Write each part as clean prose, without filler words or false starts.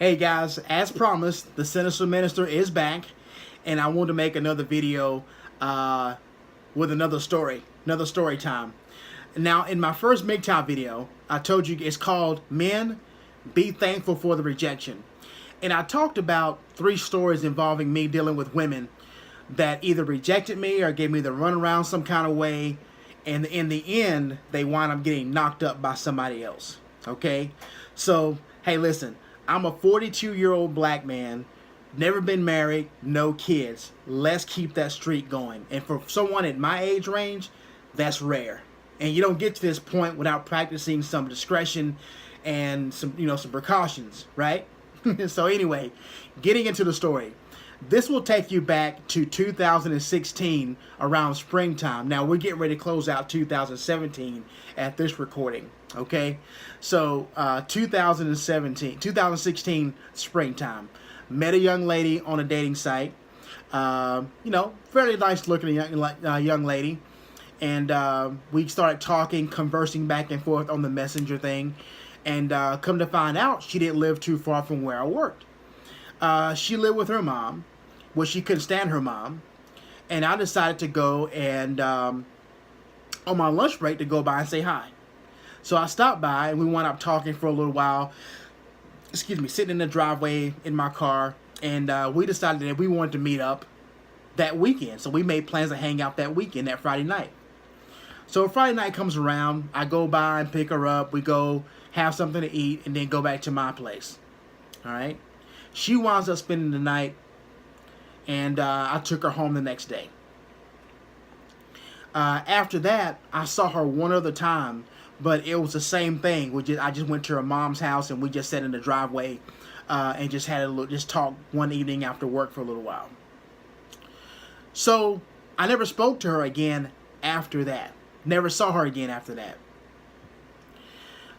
Hey guys, as promised, the Sinister Minister is back, and I want to make another video with another story time. Now, in my first MGTOW video, I told you it's called Men, Be Thankful for the Rejection. And I talked about 3 stories involving me dealing with women that either rejected me or gave me the runaround some kind of way, and in the end, they wind up getting knocked up by somebody else. Okay? So, hey, listen. I'm a 42-year-old black man, never been married, no kids. Let's keep that streak going. And for someone at my age range, that's rare. And you don't get to this point without practicing some discretion and some precautions, right? So anyway, getting into the story. This will take you back to 2016 around springtime. Now we're getting ready to close out 2017 at this recording. Okay, so 2016 springtime. Met a young lady on a dating site. Fairly nice looking young lady. And we started talking, conversing back and forth on the messenger thing. And come to find out, she didn't live too far from where I worked. She lived with her mom. Well, she couldn't stand her mom. And I decided to go and, on my lunch break, to go by and say hi. So I stopped by and we wound up talking for a little while. Sitting in the driveway in my car. And we decided that we wanted to meet up that weekend. So we made plans to hang out that weekend, that Friday night. So Friday night comes around. I go by and pick her up. We go have something to eat and then go back to my place. All right. She winds up spending the night. And I took her home the next day. After that, I saw her one other time, but it was the same thing. I just went to her mom's house and we just sat in the driveway and just had just talk one evening after work for a little while. So I never spoke to her again after that. Never saw her again after that.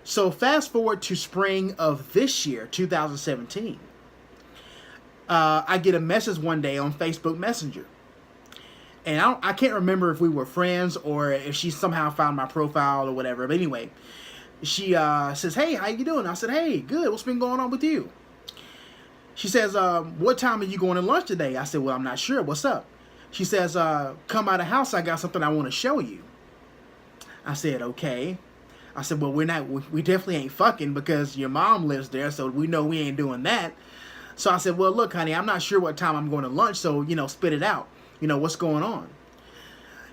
So fast forward to spring of this year, 2017. I get a message one day on Facebook Messenger. And I can't remember if we were friends or if she somehow found my profile or whatever. But anyway, she says, "Hey, how you doing?" I said, "Hey, good. What's been going on with you?" She says, "What time are you going to lunch today?" I said, "Well, I'm not sure. What's up?" She says, "Come by the house. I got something I want to show you." I said, "Okay." I said, "Well, we definitely ain't fucking because your mom lives there, so we know we ain't doing that." So I said, "Well, look, honey, I'm not sure what time I'm going to lunch, so, spit it out. What's going on?"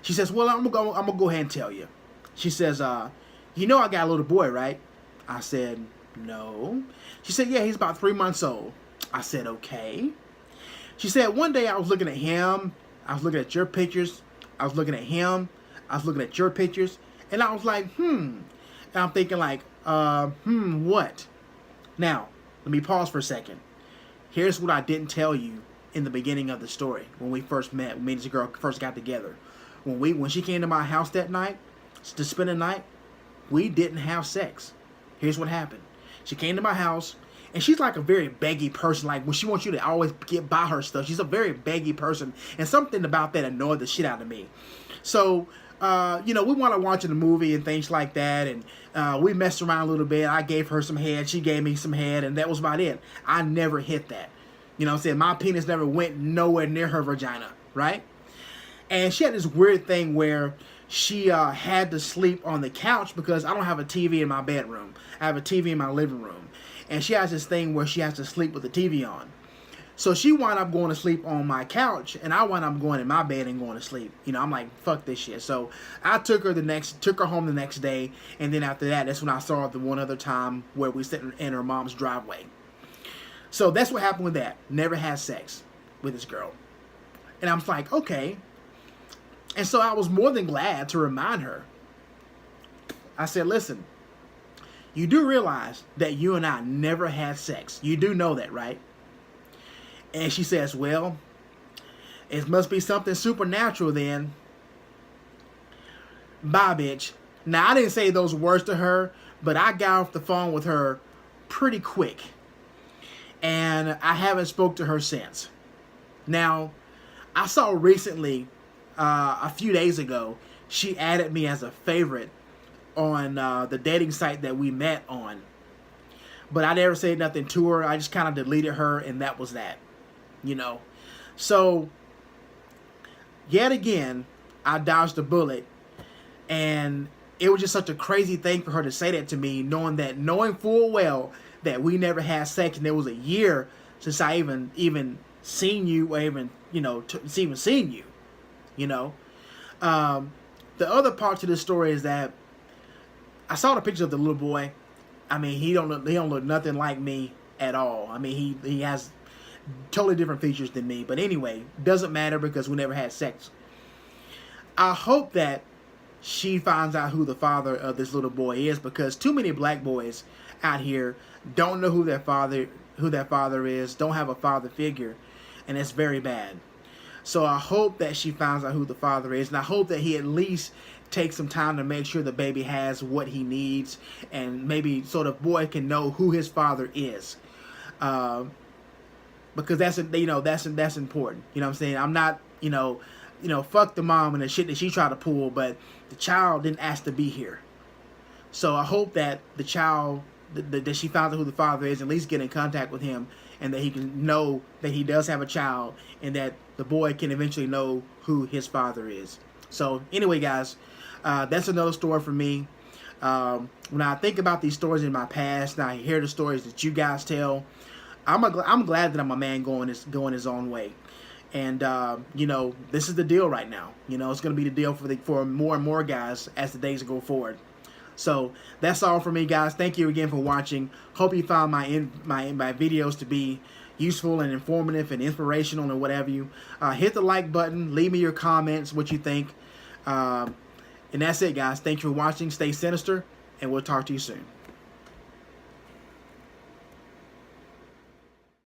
She says, "Well, I'm gonna go ahead and tell you." She says, I got a little boy, right?" I said, "No." She said, "Yeah, he's about 3 months old." I said, "Okay." She said, "One day I was looking at him, I was looking at your pictures, I was looking at him, I was looking at your pictures, and I was like, And I'm thinking like, what?" Now, let me pause for a second. Here's what I didn't tell you in the beginning of the story when we first met. Me and this girl first got together. When she came to my house that night to spend the night, we didn't have sex. Here's what happened. She came to my house, and she's like a very beggy person. Like when she wants you to always get by her stuff, she's a very beggy person, and something about that annoyed the shit out of me. So, we want to watch a movie and things like that, and we messed around a little bit. I gave her some head, she gave me some head, and that was about it. I never hit that. I'm saying? My penis never went nowhere near her vagina, right? And she had this weird thing where she had to sleep on the couch because I don't have a TV in my bedroom. I have a TV in my living room. And she has this thing where she has to sleep with the TV on. So she wound up going to sleep on my couch, and I wound up going in my bed and going to sleep. I'm like, fuck this shit. So I took her home the next day, and then after that, that's when I saw her the one other time where we sat in her mom's driveway. So that's what happened with that. Never had sex with this girl. And I was like, okay. And so I was more than glad to remind her. I said, "Listen, you do realize that you and I never had sex. You do know that, right?" And she says, "Well, it must be something supernatural then." Bye, bitch. Now, I didn't say those words to her, but I got off the phone with her pretty quick. And I haven't spoke to her since. Now, I saw recently, a few days ago, she added me as a favorite on the dating site that we met on. but I never said nothing to her. I just kind of deleted her, and that was that, you know. So, yet again, I dodged a bullet, and it was just such a crazy thing for her to say that to me, knowing full well that we never had sex, and it was a year since I even seen you, or even, you know, even seen you, you know. The other part to this story is that I saw the picture of the little boy. I mean, he don't look nothing like me at all. I mean, he has totally different features than me. But anyway, doesn't matter because we never had sex. I hope that she finds out who the father of this little boy is, because too many black boys out here don't know who their father is, don't have a father figure, and it's very bad. So I hope that she finds out who the father is, and I hope that he at least takes some time to make sure the baby has what he needs, and maybe so the boy can know who his father is, because that's important. You know what I'm saying? I'm not, you know, fuck the mom and the shit that she tried to pull, but the child didn't ask to be here. So I hope that the child, that she finds out who the father is, and at least get in contact with him, and that he can know that he does have a child, and that the boy can eventually know who his father is. So anyway, guys, that's another story for me. When I think about these stories in my past, and I hear the stories that you guys tell, I'm glad that I'm a man going his own way. And you know, this is the deal right now. You know, it's going to be the deal for more and more guys as the days go forward. So that's all for me, guys. Thank you again for watching. Hope you found my videos to be useful and informative and inspirational and whatever you. Hit the like button. Leave me your comments, what you think. And that's it, guys. Thank you for watching. Stay sinister, and we'll talk to you soon.